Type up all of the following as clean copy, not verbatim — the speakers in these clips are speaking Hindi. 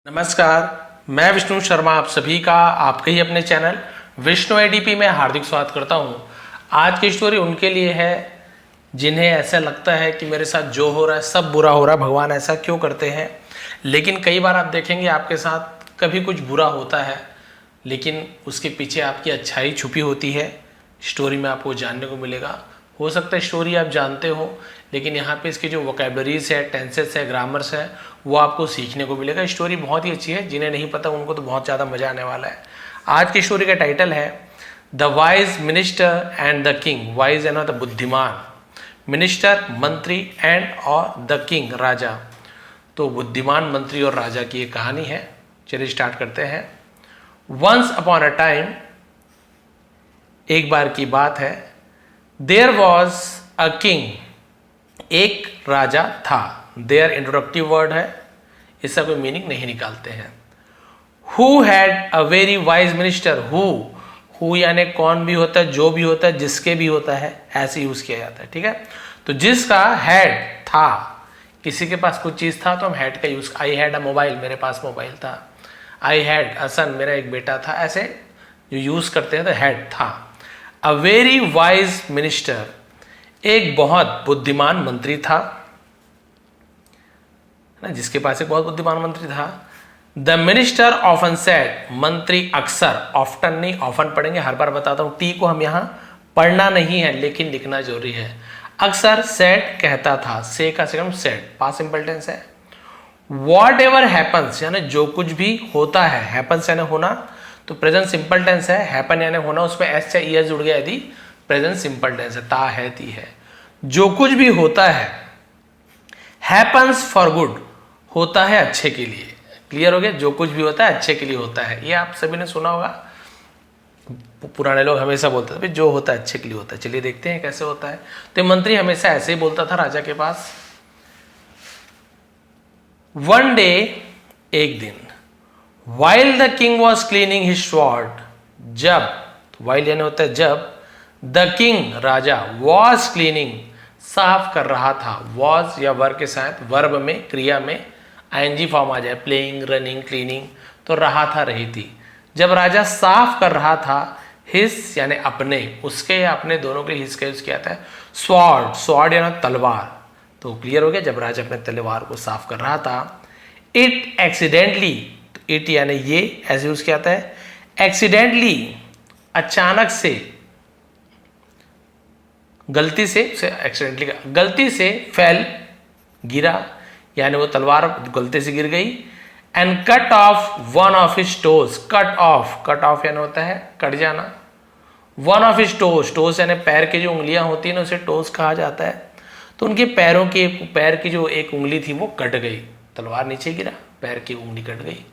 नमस्कार, मैं विष्णु शर्मा आप सभी का आपके ही अपने चैनल विष्णु एडीपी में हार्दिक स्वागत करता हूं। आज की स्टोरी उनके लिए है जिन्हें ऐसा लगता है कि मेरे साथ जो हो रहा है सब बुरा हो रहा है, भगवान ऐसा क्यों करते हैं। लेकिन कई बार आप देखेंगे आपके साथ कभी कुछ बुरा होता है लेकिन उसके पीछे आपकी अच्छाई छुपी होती है। स्टोरी में आपको जानने को मिलेगा। हो सकता है स्टोरी आप जानते हो लेकिन यहाँ पे इसकी जो वोकैबलरीज है, टेंसेस है, ग्रामर्स है, वो आपको सीखने को मिलेगा। स्टोरी बहुत ही अच्छी है, जिन्हें नहीं पता उनको तो बहुत ज़्यादा मज़ा आने वाला है। आज की स्टोरी का टाइटल है the wise minister and the king. Wise है ना द बुद्धिमान, मिनिस्टर मंत्री, एंड और द किंग राजा। तो बुद्धिमान मंत्री और राजा की एक कहानी है। चलिए स्टार्ट करते हैं। वंस अपॉन अ टाइम, एक बार की बात है, देयर वॉज अ किंग, एक राजा था। देयर इंट्रोडक्टिव वर्ड है, इसका कोई मीनिंग नहीं निकालते हैं। Who had a very wise minister. Who यानी कौन भी होता है, जो भी होता है, जिसके भी होता है, ऐसे यूज किया जाता है। ठीक है, तो जिसका हैड था, किसी के पास कुछ चीज था तो हम हैड का use. I had a mobile, मेरे पास मोबाइल था। आई हैड अ सन, मेरा एक बेटा था। ऐसे जो यूज करते हैं तो हैड था। अ वेरी वाइज मिनिस्टर, एक बहुत बुद्धिमान मंत्री था ना, जिसके पास एक बहुत बुद्धिमान मंत्री था। द मिनिस्टर ऑफन सेड, मंत्री अक्सर, ऑफ्टन नहीं ऑफन पढ़ेंगे, हर बार बताता हूं। टी को हम यहां पढ़ना नहीं है लेकिन लिखना जरूरी है। अक्सर सेड कहता था, से का second said, past simple tense है। वॉट एवर हैपन्स यानी जो कुछ भी होता है, हैपन्स यानी होना, तो प्रेजेंट सिंपल टेंस है। हैपन यानी होना, उसमें एस से ईएस जुड़ गया यदि प्रेजेंट सिंपल टेंस है। ता है, ती है। जो कुछ भी होता है, हैपन्स फॉर गुड, होता है अच्छे के लिए। क्लियर हो गया? जो कुछ भी होता है अच्छे के लिए होता है। ये आप सभी ने सुना होगा, पुराने लोग हमेशा बोलते थे जो होता है अच्छे के लिए होता है। चलिए देखते हैं कैसे होता है। तो मंत्री हमेशा ऐसे ही बोलता था राजा के पास। वन डे, एक दिन, while the king was cleaning his sword, जब, while यानी होता है जब, the king Raja was cleaning, साफ कर रहा था। was या वर्ब के साथ, वर्ब में, क्रिया में ing फॉर्म आ जाए, प्लेइंग, रनिंग, क्लीनिंग, तो रहा था, रही थी। जब राजा साफ कर रहा था, हिस यानी अपने, उसके या अपने दोनों के हिस का यूज किया था। स्वॉर्ड, स्वॉर्ड यानी तलवार। तो क्लियर हो गया, जब राजा अपने तलवार को साफ कर रहा था। इट एक्सीडेंटली, इट यानी ये, ऐसे यूज किया जाता है। एक्सीडेंटली, अचानक से, गलती से एक्सीडेंटली का गलती से, फेल गिरा, यानी वो तलवार गलती से गिर गई। And cut off one of his toes, cut off, cut off यानी होता है कट जाना। One of his toes, toes यानी पैर की जो उंगलियां होती है ना, उसे टोज कहा जाता है। तो उनके पैरों की, पैर की जो एक उंगली थी वो कट गई, तलवार नीचे गिरा, पैर की उंगली कट गई।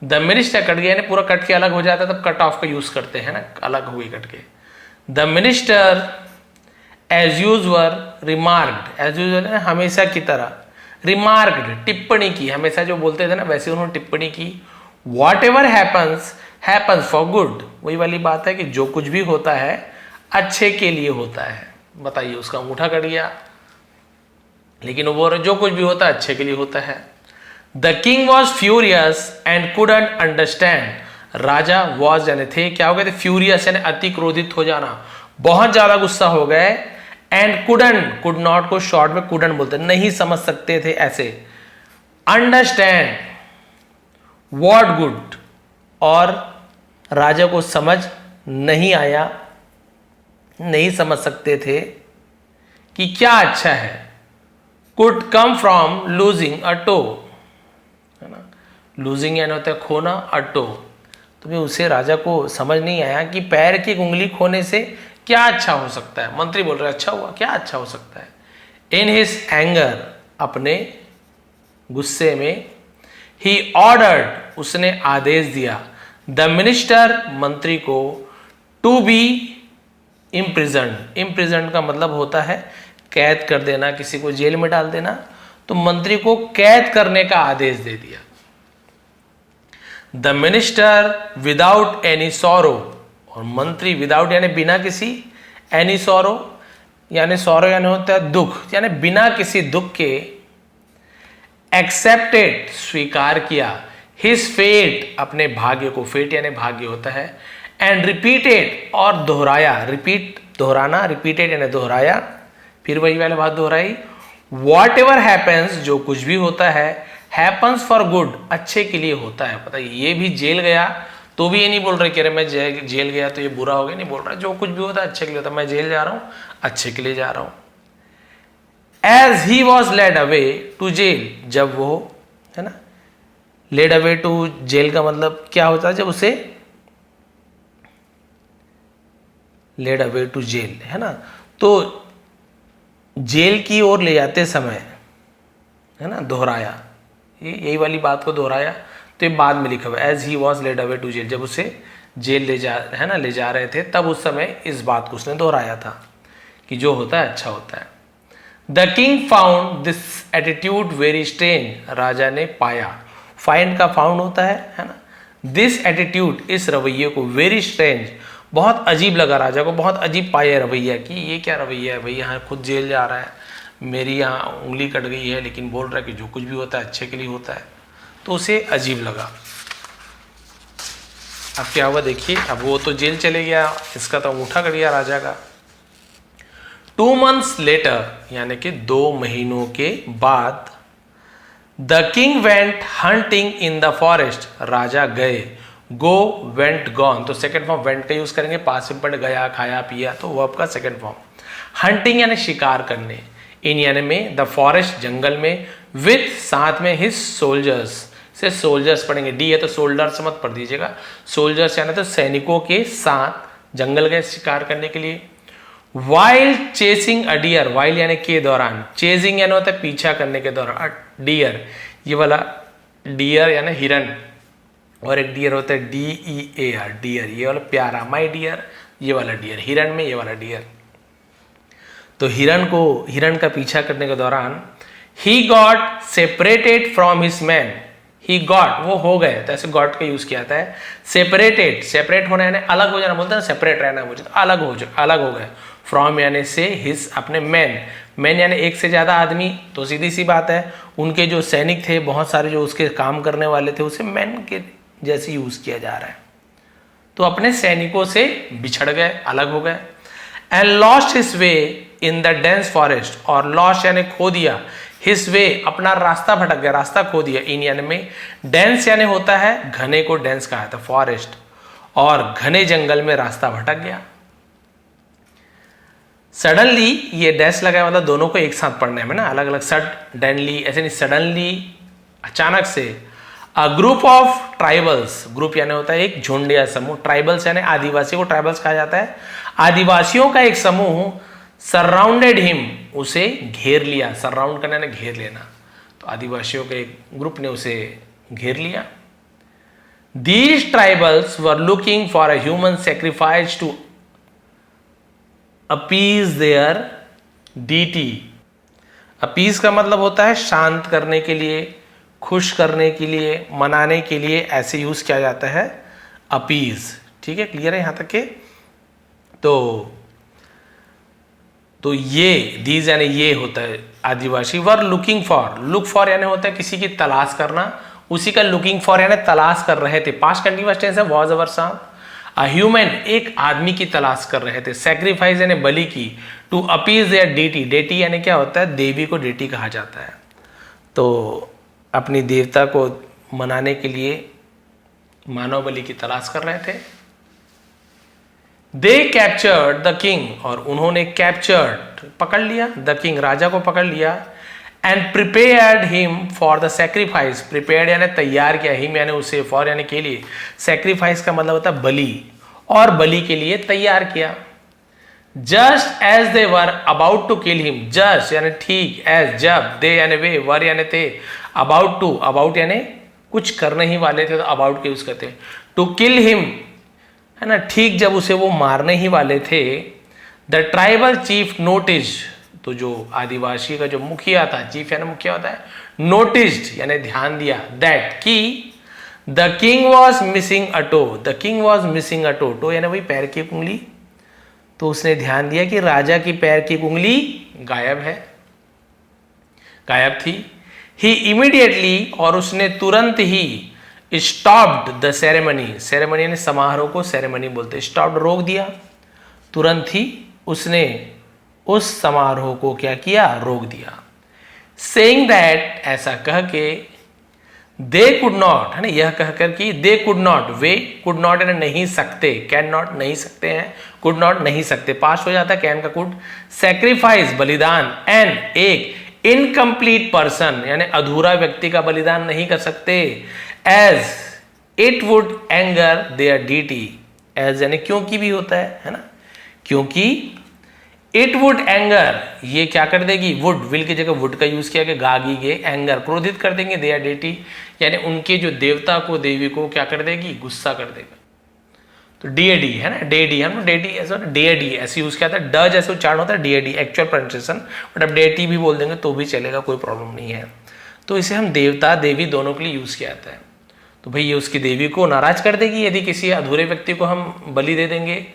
द मिनिस्टर, कट गया पूरा कट के अलग हो जाता है, तब कट ऑफ का यूज करते हैं ना, अलग हुई कट के। The minister as usual remarked, as usual हमेशा की तरह, रिमार्क्ड टिप्पणी की, हमेशा जो बोलते थे ना वैसे उन्होंने टिप्पणी की। What ever happens, happens for good, वही वाली बात है कि जो कुछ भी होता है अच्छे के लिए होता है। बताइए, उसका अंगूठा कट गया लेकिन वो बोल रहे जो कुछ भी होता है अच्छे के लिए होता है। The king was furious and couldn't understand, Raja was यानी थे, क्या हो गए थे, फ्यूरियस यानी अति क्रोधित हो जाना, बहुत ज्यादा गुस्सा हो गए। एंड कुडंट, कुड नॉट को शॉर्ट में कुडंट बोलते, नहीं समझ सकते थे ऐसे। अंडरस्टैंड, व्हाट गुड, और राजा को समझ नहीं आया, नहीं समझ सकते थे कि क्या अच्छा है। Could come from losing a toe, है ना, लूजिंग यानी होता है खोना, अ टो, तो भी उसे राजा को समझ नहीं आया कि पैर की उंगली खोने से क्या अच्छा हो सकता है। मंत्री बोल रहे अच्छा हुआ, क्या अच्छा हो सकता है। इन हिज एंगर, अपने गुस्से में, ही ऑर्डर्ड, उसने आदेश दिया, द मिनिस्टर, मंत्री को, टू बी इम्प्रिजन्ड, इम्प्रिजन्ड का मतलब होता है कैद कर देना, किसी को जेल में डाल देना, तो मंत्री को कैद करने का आदेश दे दिया। The minister without any sorrow, और मंत्री विदाउट यानी बिना किसी, एनी सॉरो यानी सॉरो यानी होता है दुख, यानी बिना किसी दुख के, एक्सेप्टेड स्वीकार किया, हिज फेट अपने भाग्य को, फेट यानी भाग्य होता है, एंड रिपीटेड और दोहराया, रिपीट दोहराना, रिपीटेड यानी दोहराया, फिर वही वाली बात दोहराई, वॉट एवर हैपन्स जो कुछ भी होता है, हैपन्स फॉर गुड अच्छे के लिए होता है। पता है ये भी जेल गया तो भी ये नहीं बोल रहे कि अरे मैं जेल गया तो ये बुरा हो गया, नहीं बोल रहा, जो कुछ भी होता है अच्छे के लिए होता है, मैं जेल जा रहा हूं अच्छे के लिए जा रहा हूं। As he was led away to jail, जब वो है ना, लेड अवे टू जेल का मतलब क्या होता है, जब उसे लेड अवे टू जेल है ना, तो जेल की ओर ले जाते समय है ना, दोहराया, यही वाली बात को दोहराया, तो ये बाद में लिखा हुआ as he was led away to jail, जब उसे जेल ले जा है ना, ले जा रहे थे, तब उस समय इस बात को उसने दोहराया था कि जो होता है अच्छा होता है। The king found this attitude very strange, राजा ने पाया, फाइंड का फाउंड होता है ना, दिस एटीट्यूड इस रवैये को, वेरी स्ट्रेंज बहुत अजीब लगा राजा को, बहुत अजीब पाया रवैया कि ये क्या रवैया है भाई, यहाँ खुद जेल जा रहा है, मेरी यहाँ उंगली कट गई है लेकिन बोल रहा है कि जो कुछ भी होता है अच्छे के लिए होता है, तो उसे अजीब लगा। अब क्या हुआ देखिए, अब वो तो जेल चले गया, इसका तो अंगूठा कट गया राजा का। 2 months लेटर यानी कि 2 महीनों के बाद, the king went hunting in the forest, राजा गए, गो वेंट गॉन, तो सेकेंड फॉर्म वेंट का यूज करेंगे, पास्ट सिंपल गया खाया पिया, तो वर्ब का सेकेंड फॉर्म। हंटिंग यानी शिकार करने, इन यानी में, द फॉरेस्ट जंगल में, विथ साथ में, हिज सोल्जर्स से सोल्जर्स पढ़ेंगे, डी है तो सोल्जर्स मत पढ़ दीजिएगा, सोल्जर्स यानी तो सैनिकों के साथ जंगल गए शिकार करने के लिए। वाइल चेसिंग अ डियर, वाइल यानी के दौरान, चेजिंग यानी होता है पीछा करने के दौरान, डियर ये वाला डियर यानी हिरन, और एक डियर होता है DEAR डियर, ये वाला प्यारा, माई डियर ये वाला डियर, हिरन में ये वाला डियर। तो हिरन का पीछा करने के दौरान, he got separated from his man, he got वो हो गए, तो ऐसे गॉट का यूज किया जाता है, सेपरेटेड सेपरेट होना यानी अलग हो जाना, बोलते हैं सेपरेट रहना, मुझे तो अलग हो गए, फ्रॉम यानी से, हिज अपने मैन यानी एक से ज्यादा आदमी, तो सीधी सी बात है उनके जो सैनिक थे बहुत सारे जो उसके काम करने वाले थे, उसे मैन के जैसे यूज किया जा रहा है, तो अपने सैनिकों से बिछड़ गए, अलग हो गए। And lost his way in the dense forest, और लॉस्ट यानी खो दिया, हिज वे अपना रास्ता भटक गया, रास्ता खो दिया, इन यानी में, डेंस यानी होता है घने को डेंस कहा था फॉरेस्ट, और घने जंगल में रास्ता भटक गया। सडनली ये डैश लगा मतलब दोनों को एक साथ पढ़ने में ना, अलग अलग, सडनली ऐसे नहीं, सडनली अचानक से, a group of tribals, group यानी होता है एक झुंड या समूह, ट्राइबल्स यानी आदिवासी को ट्राइबल्स कहा जाता है, आदिवासियों का एक समूह, सराउंडेड हिम उसे घेर लिया, सराउंड करना यानी घेर लेना, तो आदिवासियों के एक ग्रुप ने उसे घेर लिया। These tribals were looking for a human sacrifice to appease their deity, appease का मतलब होता है शांत करने के लिए, खुश करने के लिए, मनाने के लिए, ऐसे यूज किया जाता है अपीज, ठीक है, क्लियर है यहां तक के। तो ये दीज यानी ये होता है आदिवासी, were looking for, look for यानी होता है किसी की तलाश करना, उसी का लुकिंग फॉर यानी तलाश कर रहे थे, पास्ट कंटीन्यूअस टेंस है, was our sound, a human एक आदमी की तलाश कर रहे थे, सैक्रिफाइस यानी बलि की, to appease their deity, deity यानी क्या होता है, देवी को डेटी कहा जाता है, तो अपनी देवता को मनाने के लिए मानव बलि की तलाश कर रहे थे। दे कैप्चर्ड द किंग, और उन्होंने कैप्चर्ड पकड़ लिया, द किंग राजा को पकड़ लिया, and prepared him for the sacrifice, prepared यानी तैयार किया, हिम यानी उसे, फॉर यानी के लिए, सेक्रीफाइस का मतलब होता है बलि, और बलि के लिए तैयार किया। Just as they were about to kill him, just यानी ठीक, एज जब, दे यानी वे, वर यानी थे, अबाउट टू, अबाउट यानी कुछ करने ही वाले थे तो अबाउट के यूज करते, टू किल हिम है ना, ठीक जब उसे वो मारने ही वाले थे, द ट्राइबल चीफ नोटिस, तो जो आदिवासी का जो मुखिया था, चीफ यानी मुखिया होता है, नोटिस्ड यानी ध्यान दिया, दैट कि the king was missing a toe, the king was missing a toe, toe यानी वही पैर की उंगली, तो उसने ध्यान दिया कि राजा की पैर की उंगली गायब है, गायब थी। ही इमीडिएटली, और उसने तुरंत he stopped the ceremony, ceremony ने समारोह को सेरेमनी बोलते, स्टॉप्ड रोक दिया, तुरंत ही उसने उस समारोह को क्या किया, रोक दिया। सेइंग दैट, ऐसा कह के, दे कुड नॉट, है ना, यह कहकर कि they could not, way could not यानी नहीं सकते, कैन नॉट नहीं सकते हैं, कुड नॉट नहीं सकते, पास्ट हो जाता है कैन का कुड, सैक्रिफाइस बलिदान, एन एक इनकम्प्लीट पर्सन यानी अधूरा व्यक्ति का बलिदान नहीं कर सकते, as it would anger their deity, as यानी क्योंकि भी होता है ना, क्योंकि इट वुड एंगर, ये क्या कर देगी, वुड, विल की जगह वुड का यूज किया, गागी गे, एंगर क्रोधित कर देंगे, देयर डेटी यानी उनके जो देवता को, देवी को क्या कर देगी, गुस्सा कर देगा। तो डीएडी है ना, डेडी, हम डेटी ऐसा डीएडी ऐसे यूज किया था, ड जैसे उच्चारण होता है डीएडी एक्चुअल प्रोनाउंसिएशन, बट अब डेटी भी बोल देंगे तो भी चलेगा, कोई प्रॉब्लम नहीं है। तो इसे हम देवता देवी दोनों के लिए यूज किया जाता है। तो भाई ये उसकी देवी को नाराज कर देगी यदि किसी अधूरे व्यक्ति को हम बलि दे देंगे।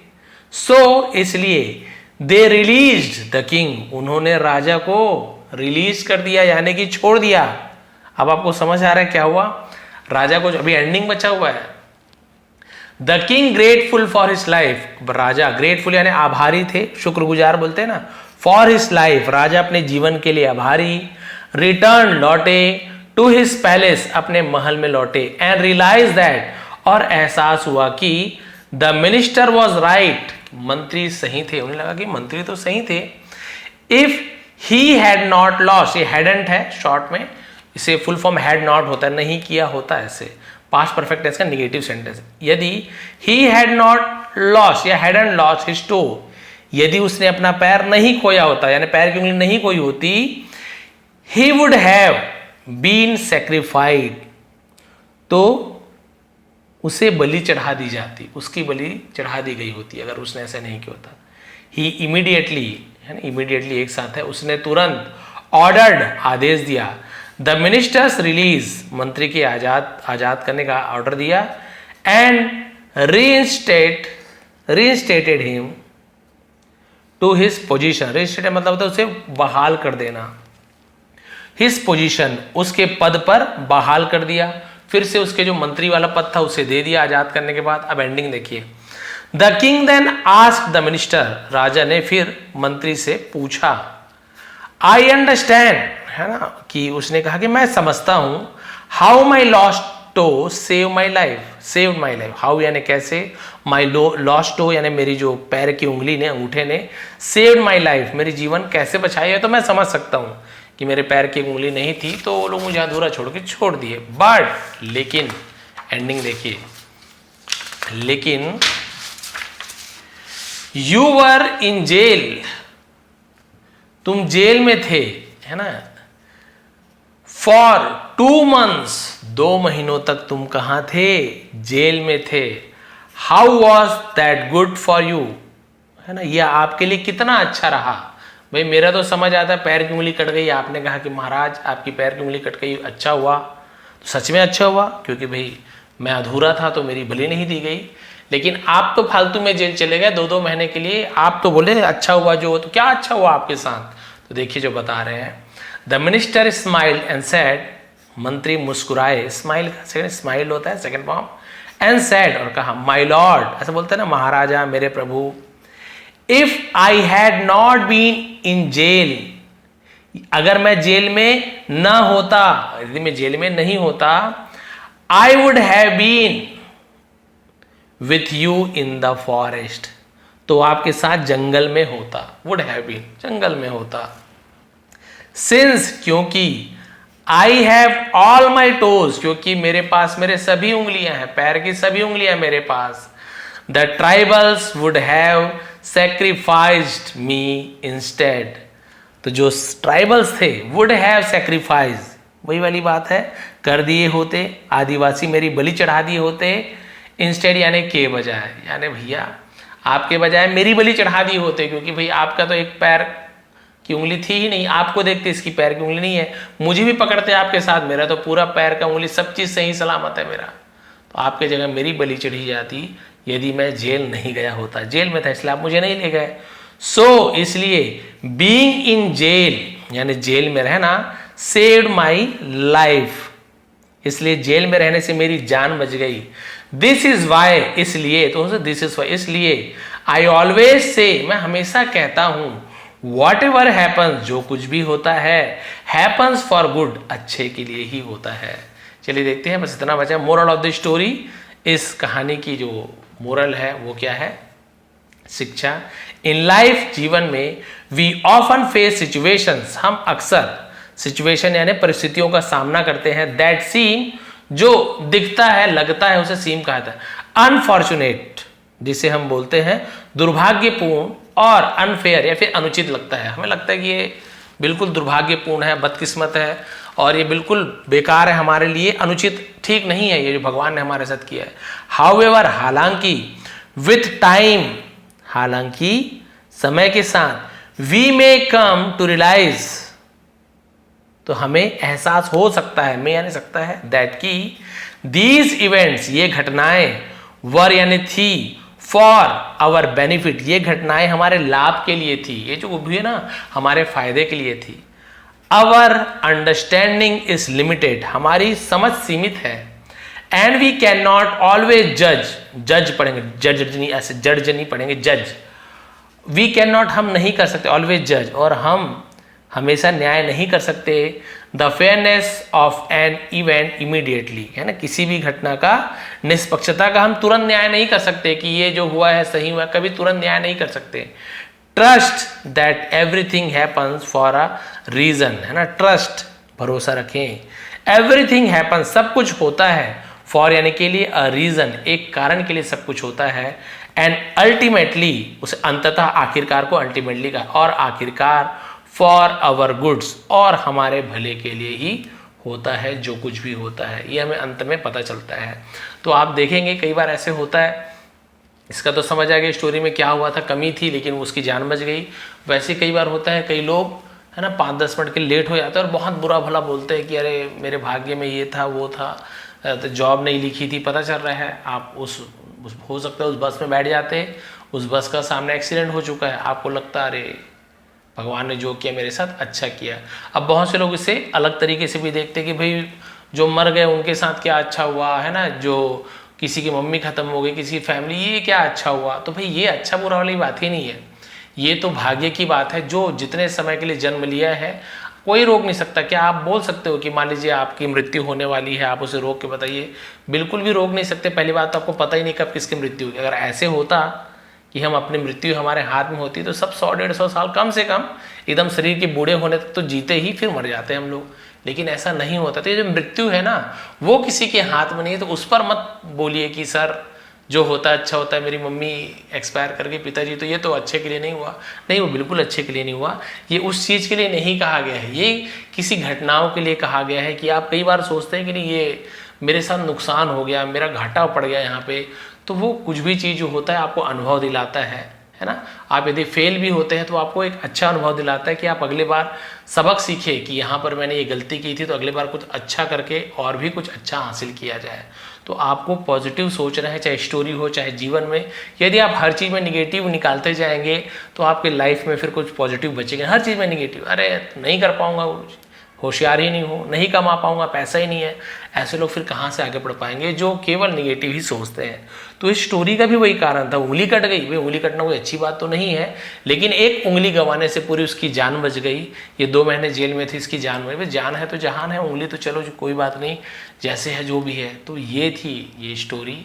सो इसलिए दे रिलीज्ड द किंग, उन्होंने राजा को रिलीज कर दिया यानी कि छोड़ दिया। अब आपको समझ आ रहा है क्या हुआ, राजा को, अभी एंडिंग बचा हुआ है। The king grateful for his life, Raja grateful यानी आभारी थे, शुक्रगुजार बोलते हैं ना, फॉर हिज लाइफ, राजा अपने जीवन के लिए आभारी, रिटर्न लौटे, टू हिज पैलेस, अपने महल में लौटे, एंड रियलाइज दैट, और एहसास हुआ कि द मिनिस्टर वॉज राइट, मंत्री सही थे, उन्हें लगा कि मंत्री तो सही थे। If he had not lost, ये हैडंट है शॉर्ट में, इसे फुल फॉर्म हैड नॉट होता है, नहीं किया होता है, ऐसे पास्ट परफेक्ट टेंस का नेगेटिव सेंटेंस। यदि ही हैड नॉट लॉस्ट या हैडंट लॉस्ट हिज टो, यदि उसने अपना पैर नहीं खोया होता यानी पैर की उंगली नहीं खोई होती, ही वुड हैव बीन सैक्रिफाइड, तो उसे बलि चढ़ा दी जाती, उसकी बलि चढ़ा दी गई होती अगर उसने ऐसा नहीं किया होता। ही इमीडिएटली, है ना, इमीडिएटली एक साथ है, उसने तुरंत, ऑर्डर्ड आदेश दिया, द मिनिस्टर्स रिलीज, मंत्री के आजाद करने का ऑर्डर दिया, and reinstated him to his position, reinstate मतलब होता है उसे बहाल कर देना, हिज पोजीशन, उसके पद पर बहाल कर दिया, फिर से उसके जो मंत्री वाला पद था उसे दे दिया आजाद करने के बाद। अब एंडिंग देखिए, the king then asked the minister, राजा ने फिर मंत्री से पूछा, आई अंडरस्टैंड, है ना, कि उसने कहा कि मैं समझता हूं, how my lost toe save my life, save my life, how यानी कैसे, माई लॉस्ट टो यानी मेरी जो पैर की उंगली ने, अंगूठे ने, सेव्ड माई लाइफ, मेरी जीवन कैसे बचाई है, तो मैं समझ सकता हूं कि मेरे पैर की उंगली नहीं थी तो वो लोग मुझे अधूरा छोड़ के छोड़ दिए, बट लेकिन, एंडिंग देखिए, लेकिन यू वर इन जेल, तुम जेल में थे, है ना, फॉर 2 months, 2 महीनों तक तुम कहां थे, जेल में थे। How was that good for you, है ना, यह आपके लिए कितना अच्छा रहा। भाई मेरा तो समझ आता है पैर की उंगली कट गई, आपने कहा कि महाराज आपकी पैर की उंगली कट गई, अच्छा हुआ, तो सच में अच्छा हुआ, क्योंकि भाई मैं अधूरा था तो मेरी बलि नहीं दी गई। लेकिन आप तो फालतू में जेल चले गए 2-2 महीने के लिए, आप तो बोले अच्छा हुआ जो, तो क्या अच्छा हुआ आपके साथ, तो देखिए जो बता रहे हैं, the minister smiled and said, मंत्री मुस्कुराए, स्माइल का स्माइल होता है सेकंड फॉर्म, एंड सेड, और कहा, माय लॉर्ड, ऐसा बोलते हैं ना, महाराजा, मेरे प्रभु, if I had not been in jail, अगर मैं जेल में न होता, यदि मैं जेल में नहीं होता, I would have been with you in the forest, तो आपके साथ जंगल में होता, वुड हैव बीन, जंगल में होता, सिंस, क्योंकि, I have all my toes, क्योंकि मेरे पास मेरे सभी उंगलियां हैं, पैर की सभी उंगलियां मेरे पास, the tribals would have sacrificed me instead, तो जो ट्राइबल्स थे वुड हैव सैक्रिफाइस, वही वाली बात है, कर दिए होते, आदिवासी मेरी बलि चढ़ा दिए होते, इंस्टेड यानी के बजाय, यानी भैया आपके बजाय मेरी बलि चढ़ा दी होते, क्योंकि भाई आपका तो एक पैर की उंगली थी ही नहीं, आपको देखते इसकी पैर की उंगली नहीं है, मुझे भी पकड़ते आपके साथ, मेरा तो पूरा पैर का उंगली सब चीज सही सलामत है मेरा, तो आपके जगह मेरी बलि चढ़ी जाती यदि मैं जेल नहीं गया होता, जेल में था इसलिए आप मुझे नहीं ले गए। सो इसलिए बीइंग इन जेल यानी जेल में रहना, सेव्ड माई लाइफ, इसलिए जेल में रहने से मेरी जान बच गई। दिस इज वाई, इसलिए, तो दिस इज वाई, इसलिए, आई ऑलवेज से, मैं हमेशा कहता हूं, वॉट एवर हैपन्स, जो कुछ भी होता है, हैपन्स फॉर गुड, अच्छे के लिए ही होता है। चलिए देखते हैं, बस इतना बचा। मोरल ऑफ द स्टोरी, इस कहानी की जो मोरल है वो क्या है, शिक्षा। इन लाइफ, जीवन में, वी ऑफन फेस सिचुएशंस, हम अक्सर सिचुएशन यानी परिस्थितियों का सामना करते हैं, दैट सीम, जो दिखता है, लगता है, उसे सीम कहा जाता है, अनफॉर्चुनेट, जिसे हम बोलते हैं दुर्भाग्यपूर्ण, और अनफेयर या फिर अनुचित लगता है, हमें लगता है कि ये बिल्कुल दुर्भाग्यपूर्ण है, बदकिस्मत है, और ये बिल्कुल बेकार है हमारे लिए, अनुचित, ठीक नहीं है ये जो भगवान ने हमारे साथ किया है। हाउएवर, हालांकि, विथ टाइम, हालांकि समय के साथ, we may come to realize, तो हमें एहसास हो सकता है, मैं यानी सकता है, दैट की दीज इवेंट्स, ये घटनाएं, वर यानी थी, फॉर आवर बेनिफिट, ये घटनाएं हमारे लाभ के लिए थी, ये जो हुई है ना हमारे फायदे के लिए थी। आवर अंडरस्टैंडिंग इज लिमिटेड, हमारी समझ सीमित है। And we can not always जज, जज पढ़ेंगे, जज नहीं, ऐसे जज नहीं पढ़ेंगे, जज, वी कैन नॉट, हम नहीं कर सकते, ऑलवेज जज, और हम हमेशा न्याय नहीं कर सकते, the fairness of an event immediately, है ना, किसी भी घटना का, निष्पक्षता का हम तुरंत न्याय नहीं कर सकते कि ये जो हुआ है सही हुआ, कभी तुरंत न्याय नहीं कर सकते। Trust that everything happens for a reason, है ना, ट्रस्ट, भरोसा रखें, एवरीथिंग हैपन्स, सब कुछ होता है, फॉर यानी के लिए, अ रीजन, एक कारण के लिए सब कुछ होता है, एंड अल्टीमेटली, उसे अंततः, आखिरकार को अल्टीमेटली का, और आखिरकार, फॉर आवर गुड्स, और हमारे भले के लिए ही होता है जो कुछ भी होता है, ये हमें अंत में पता चलता है। तो आप देखेंगे कई बार ऐसे होता है, इसका तो समझ आ गया स्टोरी में क्या हुआ था, कमी थी लेकिन उसकी जान बच गई। वैसे कई बार होता है, कई लोग, है ना, 5-10 मिनट के लेट हो जाते हैं और बहुत बुरा भला बोलते हैं कि अरे मेरे भाग्य में ये था, वो था, तो जॉब नहीं लिखी थी, पता चल रहा है आप हो सकता है उस बस में बैठ जाते, उस बस का सामने एक्सीडेंट हो चुका है, आपको लगता है अरे भगवान ने जो किया मेरे साथ अच्छा किया। अब बहुत से लोग इसे अलग तरीके से भी देखते हैं कि भाई जो मर गए उनके साथ क्या अच्छा हुआ, है ना, जो किसी की मम्मी खत्म हो गई, किसी की फैमिली, ये क्या अच्छा हुआ। तो भाई ये अच्छा बुरा वाली बात ही नहीं है, ये तो भाग्य की बात है। जो जितने समय के लिए जन्म लिया है कोई रोक नहीं सकता। क्या आप बोल सकते हो कि मान लीजिए आपकी मृत्यु होने वाली है, आप उसे रोक के बताइए? बिल्कुल भी रोक नहीं सकते। पहली बात तो आपको पता ही नहीं कब किसकी मृत्यु होगी। अगर ऐसे होता कि हम अपनी मृत्यु हमारे हाथ में होती तो सब 100-150 साल कम से कम एकदम शरीर के बूढ़े होने तक तो जीते ही, फिर मर जाते हैं हम लोग। लेकिन ऐसा नहीं होता। तो ये जो मृत्यु है ना, वो किसी के हाथ में नहीं है। तो उस पर मत बोलिए कि सर जो होता है अच्छा होता है, मेरी मम्मी एक्सपायर कर गई, पिताजी, तो ये तो अच्छे के लिए नहीं हुआ। नहीं, वो बिल्कुल अच्छे के लिए नहीं हुआ। ये उस चीज़ के लिए नहीं कहा गया है, ये किसी घटनाओं के लिए कहा गया है। कि आप कई बार सोचते हैं कि नहीं ये मेरे साथ नुकसान हो गया, मेरा घाटा पड़ गया यहाँ पे, तो वो कुछ भी चीज़ जो होता है आपको अनुभव दिलाता है ना। आप यदि फेल भी होते हैं तो आपको एक अच्छा अनुभव दिलाता है कि आप अगले बार सबक सीखे कि यहाँ पर मैंने ये गलती की थी, तो अगले बार कुछ अच्छा करके और भी कुछ अच्छा हासिल किया जाए। तो आपको पॉजिटिव सोचना है, चाहे स्टोरी हो चाहे जीवन में। यदि आप हर चीज़ में निगेटिव निकालते जाएंगे तो आपके लाइफ में फिर कुछ पॉजिटिव बचेगा। हर चीज़ में निगेटिव, अरे नहीं कर पाऊंगा, होशियार ही नहीं हूँ, नहीं कमा पाऊंगा, पैसा ही नहीं है, ऐसे लोग फिर कहाँ से आगे बढ़ पाएंगे जो केवल निगेटिव ही सोचते हैं। तो इस स्टोरी का भी वही कारण था। उंगली कट गई, भाई उंगली कटना कोई अच्छी बात तो नहीं है, लेकिन एक उंगली गंवाने से पूरी उसकी जान बच गई। ये 2 महीने जेल में थी, इसकी जान बच गई। जान है तो जहान है, उंगली तो चलो कोई बात नहीं, जैसे है जो भी है। तो ये थी ये स्टोरी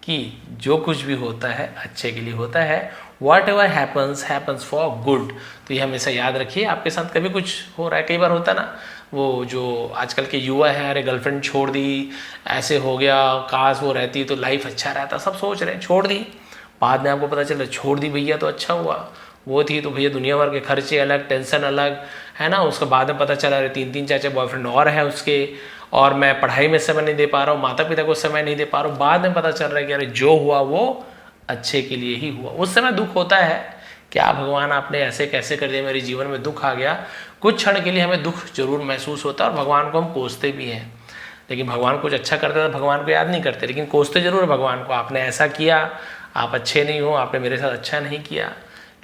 कि जो कुछ भी होता है अच्छे के लिए होता है। Whatever happens happens for good. तो ये हमेशा याद रखिए। आपके साथ कभी कुछ हो रहा है, कई बार होता है ना, वो जो आजकल के युवा हैं, अरे गर्लफ्रेंड छोड़ दी, ऐसे हो गया, काश वो रहती तो लाइफ अच्छा रहता, सब सोच रहे हैं, छोड़ दी। बाद में आपको पता चला छोड़ दी भैया तो अच्छा हुआ, वो थी तो भैया दुनिया भर के खर्चे अलग, टेंशन अलग, है ना। उसके बाद में पता चला अरे 3-3 4-4 बॉयफ्रेंड और है उसके, और मैं पढ़ाई में समय नहीं दे पा रहा हूँ, माता पिता को समय नहीं दे पा रहा हूँ। बाद में पता चल रहा है कि अरे जो हुआ वो अच्छे के लिए ही हुआ। उस समय दुख होता है, क्या भगवान आपने ऐसे कैसे कर दिया, मेरे जीवन में दुख आ गया। कुछ क्षण के लिए हमें दुख जरूर महसूस होता है और भगवान को हम कोसते भी हैं। लेकिन भगवान कुछ अच्छा करते तो भगवान को याद नहीं करते, लेकिन कोसते जरूर भगवान को, आपने ऐसा किया, आप अच्छे नहीं हो, आपने मेरे साथ अच्छा नहीं किया।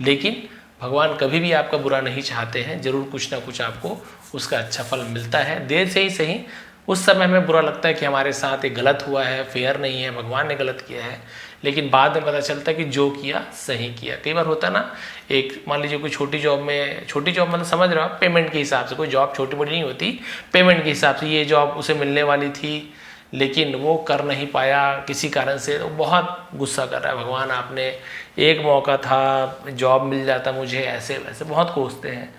लेकिन भगवान कभी भी आपका बुरा नहीं चाहते हैं, जरूर कुछ ना कुछ आपको उसका अच्छा फल मिलता है, देर से ही सही। उस समय हमें बुरा लगता है कि हमारे साथ एक गलत हुआ है, फेयर नहीं है, भगवान ने गलत किया है, लेकिन बाद में पता चलता है कि जो किया सही किया। कई बार होता है ना, एक मान लीजिए कोई छोटी जॉब मतलब समझ रहे हो आप, पेमेंट के हिसाब से, कोई जॉब छोटी बड़ी नहीं होती, पेमेंट के हिसाब से ये जॉब उसे मिलने वाली थी लेकिन वो कर नहीं पाया किसी कारण से, तो बहुत गुस्सा कर रहा है, भगवान आपने एक मौका था, जॉब मिल जाता मुझे, ऐसे वैसे बहुत कोसते हैं।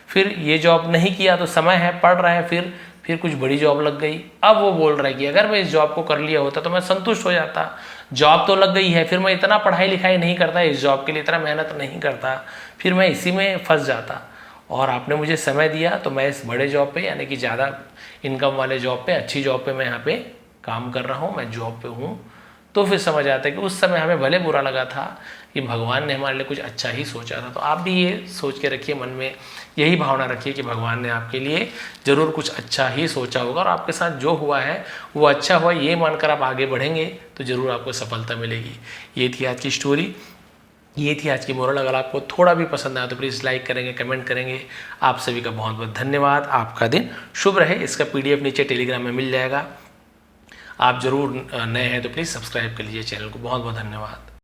फिर ये जॉब नहीं किया तो समय है, पढ़ रहा है, फिर कुछ बड़ी जॉब लग गई। अब वो बोल रहा है कि अगर मैं इस जॉब को कर लिया होता तो मैं संतुष्ट हो जाता, जॉब तो लग गई है, फिर मैं इतना पढ़ाई लिखाई नहीं करता इस जॉब के लिए, इतना मेहनत नहीं करता, फिर मैं इसी में फंस जाता। और आपने मुझे समय दिया तो मैं इस बड़े जॉब पे, यानी कि ज़्यादा इनकम वाले जॉब पे, अच्छी जॉब पे मैं यहाँ पे काम कर रहा हूँ, मैं जॉब पे हूँ। तो फिर समझ आता है कि उस समय हमें भले बुरा लगा था कि भगवान ने हमारे लिए कुछ अच्छा ही सोचा था। तो आप भी ये सोच के रखिए, मन में यही भावना रखिए कि भगवान ने आपके लिए ज़रूर कुछ अच्छा ही सोचा होगा, और आपके साथ जो हुआ है वो अच्छा हुआ, ये मानकर आप आगे बढ़ेंगे तो ज़रूर आपको सफलता मिलेगी। ये थी आज की स्टोरी, ये थी आज की मोरल। अगर आपको थोड़ा भी पसंद आया तो प्लीज़ लाइक करेंगे, कमेंट करेंगे। आप सभी का बहुत बहुत धन्यवाद, आपका दिन शुभ रहे। इसका PDF नीचे टेलीग्राम में मिल जाएगा। आप ज़रूर नए हैं तो प्लीज़ सब्सक्राइब कर लीजिए चैनल को। बहुत बहुत धन्यवाद।